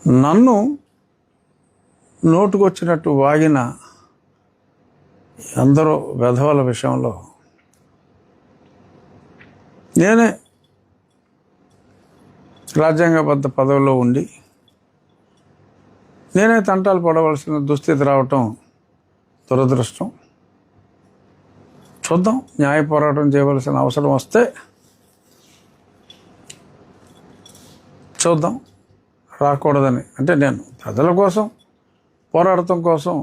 నన్ను నోటుకొచ్చినట్టు వాగిన అందరూ వెధవల విషయంలో నేనే రాజ్యాంగబద్ధ పదవిలో ఉండి నేనే తంటాలు పడవలసిన దుస్థితి రావటం దురదృష్టం. చూద్దాం, న్యాయ పోరాటం చేయవలసిన అవసరం వస్తే చూద్దాం. రాకూడదని అంటే నేను ప్రజల కోసం పోరాడటం కోసం,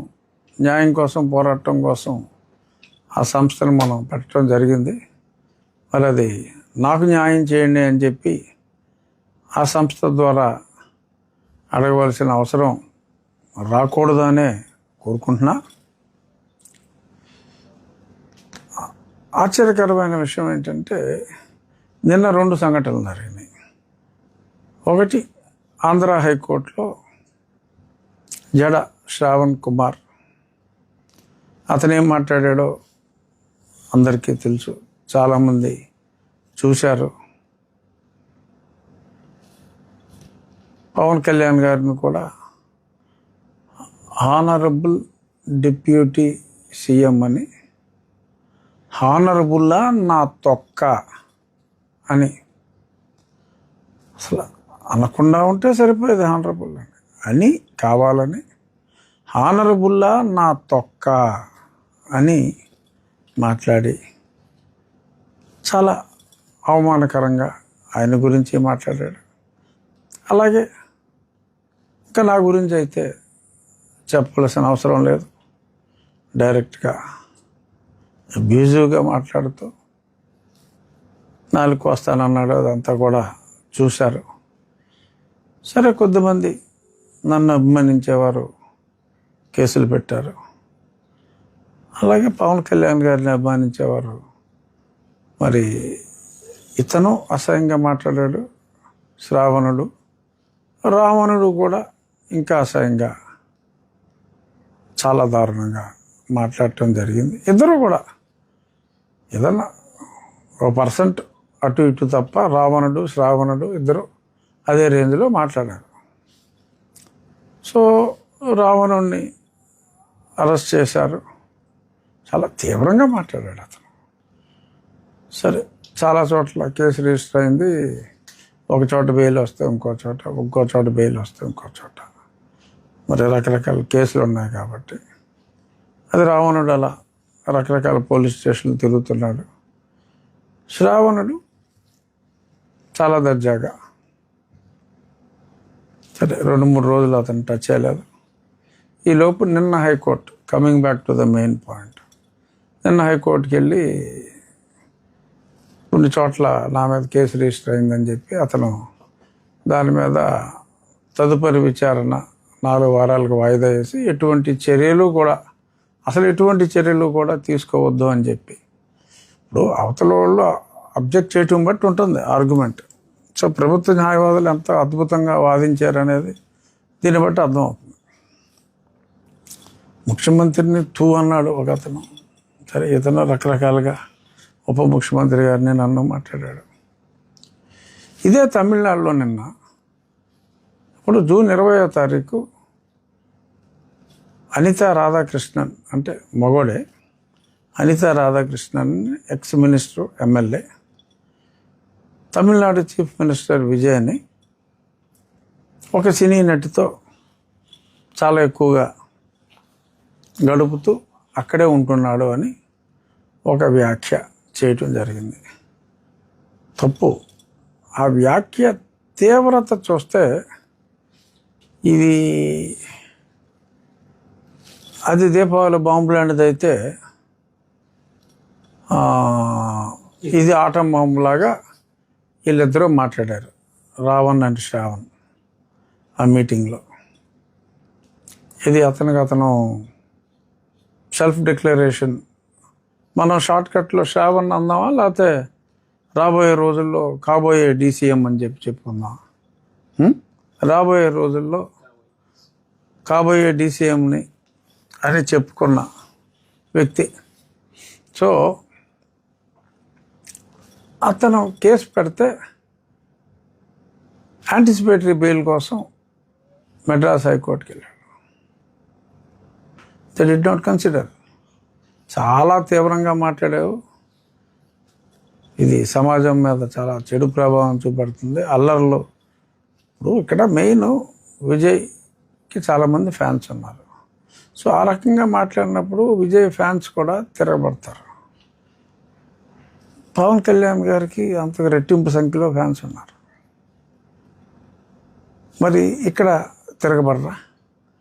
న్యాయం కోసం పోరాటం కోసం ఆ సంస్థను మనం పెట్టడం జరిగింది. మరి అది నాకు న్యాయం చేయండి అని చెప్పి ఆ సంస్థ ద్వారా అడగవలసిన అవసరం రాకూడదనే కోరుకుంటున్నా. ఆశ్చర్యకరమైన విషయం ఏంటంటే నిన్న 2 సంఘటనలు జరిగినాయి. ఒకటి, ఆంధ్ర హైకోర్టులో జడ శ్రావణ్ కుమార్, అతనేం మాట్లాడాడో అందరికీ తెలుసు, చాలామంది చూశారు. పవన్ కళ్యాణ్ గారిని కూడా హానరబుల్ డిప్యూటీ సీఎం అని, హానరబుల్లా నా తొక్క అని అసలు అనకుండా ఉంటే సరిపోయేది. హానరబుల్ అని కావాలని హానరబుల్లా నా తొక్క అని మాట్లాడి చాలా అవమానకరంగా ఆయన గురించి మాట్లాడాడు. అలాగే ఇంకా నా గురించి అయితే చెప్పవలసిన అవసరం లేదు. డైరెక్ట్గా అబ్యూజివ్గా మాట్లాడుతూ 4 వస్తానన్నాడు. అదంతా కూడా చూశారు. సరే, కొద్దిమంది నన్ను అభిమానించేవారు కేసులు పెట్టారు. అలాగే పవన్ కళ్యాణ్ గారిని అభిమానించేవారు, మరి ఇతను అసహ్యంగా మాట్లాడాడు. శ్రావణుడు, రావణుడు కూడా ఇంకా అసహ్యంగా చాలా దారుణంగా మాట్లాడటం జరిగింది. ఇద్దరు కూడా ఏదన్నా 1% అటు ఇటు తప్ప రావణుడు, శ్రావణుడు ఇద్దరు అదే రేంజ్లో మాట్లాడారు. సో రావణుడిని అరెస్ట్ చేశారు. చాలా తీవ్రంగా మాట్లాడాడు అతను. సరే, చాలా చోట్ల కేసు రిజిస్టర్ అయింది. ఒక చోట బెయిల్ వస్తే ఇంకో చోట బెయిల్ వస్తే ఇంకో చోట, మరి రకరకాల కేసులు ఉన్నాయి కాబట్టి అది రావణుడు అలా రకరకాల పోలీస్ స్టేషన్లు తిరుగుతున్నాడు. శ్రావణుడు చాలా దర్జాగా, సరే 2-3 రోజులు అతను టచ్ చేయలేదు. ఈలోపు నిన్న high court, coming back to the main point, నిన్న హైకోర్టుకి వెళ్ళి కొన్ని చోట్ల నా మీద కేసు రిజిస్టర్ అయిందని చెప్పి అతను దాని మీద తదుపరి విచారణ 4 వారాలకు వాయిదా వేసి ఎటువంటి చర్యలు కూడా తీసుకోవద్దు అని చెప్పి, ఇప్పుడు అవతల వాళ్ళు అబ్జెక్ట్ చేయటం బట్టి ఉంటుంది ఆర్గ్యుమెంట్. సో ప్రభుత్వ న్యాయవాదులు ఎంత అద్భుతంగా వాదించారనేది దీన్ని బట్టి అర్థమవుతుంది. ముఖ్యమంత్రిని తూ అన్నాడు ఒక అతను. సరే, ఇతను రకరకాలుగా ఉప ముఖ్యమంత్రి గారిని నన్ను మాట్లాడాడు. ఇదే తమిళనాడులో నిన్న ఇప్పుడు జూన్ 20వ తారీఖు అనితా రాధాకృష్ణన్, అంటే మగోడే, Anitha Radhakrishnan ex minister, MLA, Tamil Nadu chief minister విజయ్ని ఒక సినీ నటితో చాలా ఎక్కువగా గడుపుతూ అక్కడే ఉంటున్నాడు అని ఒక వ్యాఖ్య చేయటం జరిగింది. తప్పు. ఆ వ్యాఖ్య తీవ్రత చూస్తే అది దీపావళి బాంబు లాంటిది అయితే ఇది ఆటం బాంబులాగా వీళ్ళిద్దరూ మాట్లాడారు, రావణ్ అండ్ శ్రావణ్, ఆ మీటింగ్లో. ఇది అతను సెల్ఫ్ డిక్లరేషన్. మనం షార్ట్కట్లో శ్రావణ్ అందామా, లేకపోతే రాబోయే రోజుల్లో కాబోయే డీసీఎం అని చెప్పుకుందాం. రాబోయే రోజుల్లో కాబోయే డీసీఎంని అని చెప్పుకున్న వ్యక్తి. సో అతను కేసు పెడితే యాంటిసిపేటరీ బెయిల్ కోసం మెడ్రాస్ హైకోర్టుకి వెళ్ళాడు. They did not consider. చాలా తీవ్రంగా మాట్లాడావు, ఇది సమాజం మీద చాలా చెడు ప్రభావం చూపెడుతుంది, అల్లర్లు. ఇప్పుడు ఇక్కడ మెయిన్ విజయ్కి చాలామంది ఫ్యాన్స్ ఉన్నారు. సో ఆ రకంగా మాట్లాడినప్పుడు విజయ్ ఫ్యాన్స్ కూడా తిరగబడతారు. పవన్ కళ్యాణ్ గారికి అంతగా రెట్టింపు సంఖ్యలో ఫ్యాన్స్ ఉన్నారు. మరి ఇక్కడ తిరగబడరా?